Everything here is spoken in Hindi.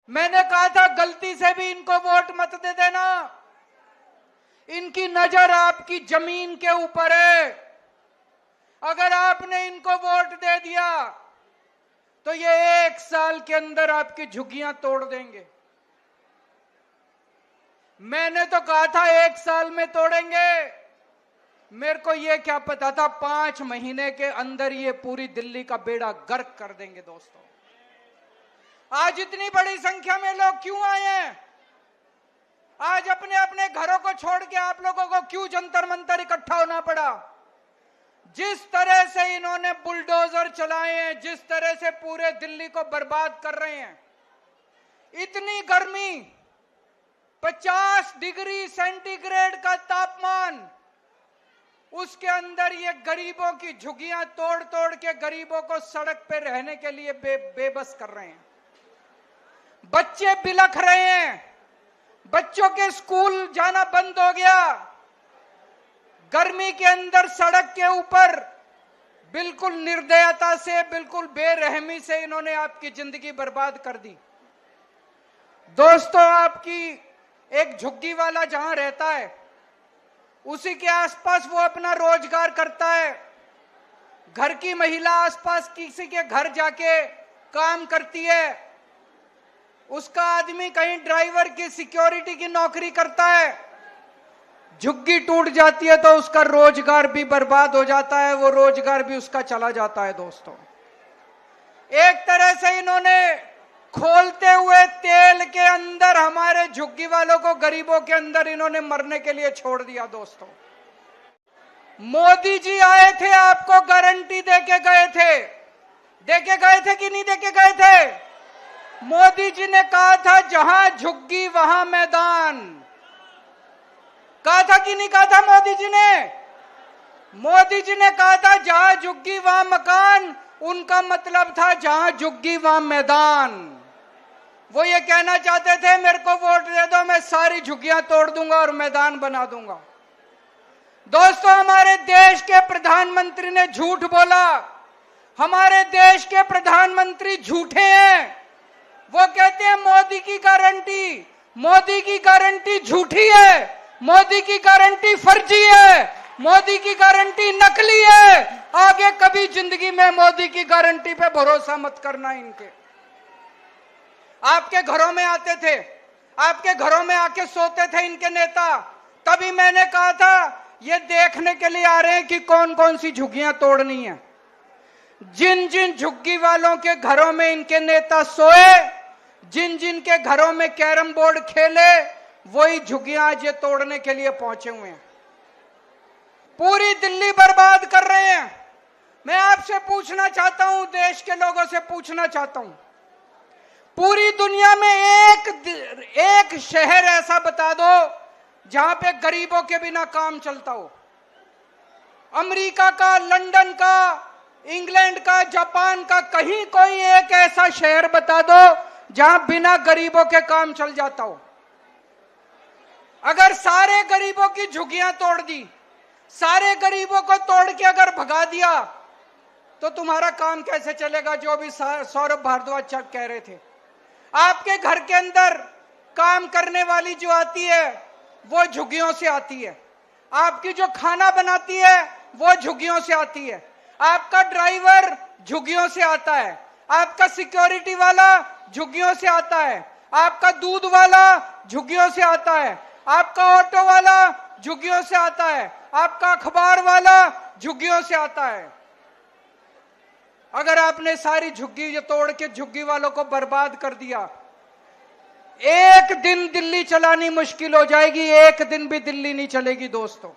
मैंने कहा था गलती से भी इनको वोट मत दे देना। इनकी नजर आपकी जमीन के ऊपर है। अगर आपने इनको वोट दे दिया तो ये 1 साल के अंदर आपकी झुग्गियां तोड़ देंगे। मैंने तो कहा था 1 साल में तोड़ेंगे। मेरे को ये क्या पता था 5 महीने के अंदर ये पूरी दिल्ली का बेड़ा गर्क कर देंगे। दोस्तों, आज इतनी बड़ी संख्या में लोग क्यों आए हैं? आज अपने अपने घरों को छोड़ के आप लोगों को क्यों जंतर मंतर इकट्ठा होना पड़ा? जिस तरह से इन्होंने बुलडोजर चलाए हैं, जिस तरह से पूरे दिल्ली को बर्बाद कर रहे हैं, इतनी गर्मी, 50 डिग्री सेंटीग्रेड का तापमान, उसके अंदर ये गरीबों की झुग्गियां तोड़ तोड़ के गरीबों को सड़क पे रहने के लिए बेबस कर रहे हैं। बच्चे बिलख रहे हैं, बच्चों के स्कूल जाना बंद हो गया। गर्मी के अंदर सड़क के ऊपर बिल्कुल निर्दयता से, बिल्कुल बेरहमी से इन्होंने आपकी जिंदगी बर्बाद कर दी। दोस्तों, आपकी एक झुग्गी वाला जहां रहता है उसी के आसपास वो अपना रोजगार करता है। घर की महिला आसपास किसी के घर जाके काम करती है। उसका आदमी कहीं ड्राइवर की सिक्योरिटी की नौकरी करता है। झुग्गी टूट जाती है तो उसका रोजगार भी बर्बाद हो जाता है, वो रोजगार भी उसका चला जाता है। दोस्तों, एक तरह से इन्होंने खोलते हुए तेल के अंदर हमारे झुग्गी वालों को, गरीबों के अंदर इन्होंने मरने के लिए छोड़ दिया। दोस्तों, मोदी जी आए थे, आपको गारंटी देके गए थे। देके गए थे कि नहीं देके गए थे? मोदी जी ने कहा था जहां झुग्गी वहां मैदान। कहा था कि नहीं कहा था मोदी जी ने? मोदी जी ने कहा था जहां झुग्गी वहां मकान। उनका मतलब था जहां झुग्गी वहां मैदान। वो ये कहना चाहते थे मेरे को वोट दे दो, मैं सारी झुग्गियां तोड़ दूंगा और मैदान बना दूंगा। दोस्तों, हमारे देश के प्रधानमंत्री ने झूठ बोला। हमारे देश के प्रधानमंत्री झूठे हैं। वो कहते हैं मोदी की गारंटी। मोदी की गारंटी झूठी है, मोदी की गारंटी फर्जी है, मोदी की गारंटी नकली है। आगे कभी जिंदगी में मोदी की गारंटी पे भरोसा मत करना। इनके आपके घरों में आते थे, आपके घरों में आके सोते थे इनके नेता। तभी मैंने कहा था ये देखने के लिए आ रहे हैं कि कौन कौन सी झुग्गियां तोड़नी है। जिन जिन झुग्गी वालों के घरों में इनके नेता सोए, जिन जिन के घरों में कैरम बोर्ड खेले, वही झुग्गियां आज ये तोड़ने के लिए पहुंचे हुए हैं। पूरी दिल्ली बर्बाद कर रहे हैं। मैं आपसे पूछना चाहता हूं, देश के लोगों से पूछना चाहता हूं, पूरी दुनिया में एक शहर ऐसा बता दो जहां पे गरीबों के बिना काम चलता हो। अमेरिका का, लंदन का, इंग्लैंड का, जापान का, कहीं कोई एक ऐसा शहर बता दो जहां बिना गरीबों के काम चल जाता हो। अगर सारे गरीबों की झुग्गियां तोड़ दी, सारे गरीबों को तोड़ के अगर भगा दिया तो तुम्हारा काम कैसे चलेगा? जो भी सौरभ भारद्वाज कह रहे थे, आपके घर के अंदर काम करने वाली जो आती है वो झुग्गियों से आती है। आपकी जो खाना बनाती है वो झुग्गियों से आती है। आपका ड्राइवर झुग्गियों से आता है। आपका सिक्योरिटी वाला झुग्गियों से आता है। आपका दूध वाला झुग्गियों से आता है। आपका ऑटो वाला झुग्गियों से आता है। आपका अखबार वाला झुग्गियों से आता है। अगर आपने सारी झुग्गी तोड़ के झुग्गी वालों को बर्बाद कर दिया, एक दिन दिल्ली चलानी मुश्किल हो जाएगी। एक दिन भी दिल्ली नहीं चलेगी। दोस्तों,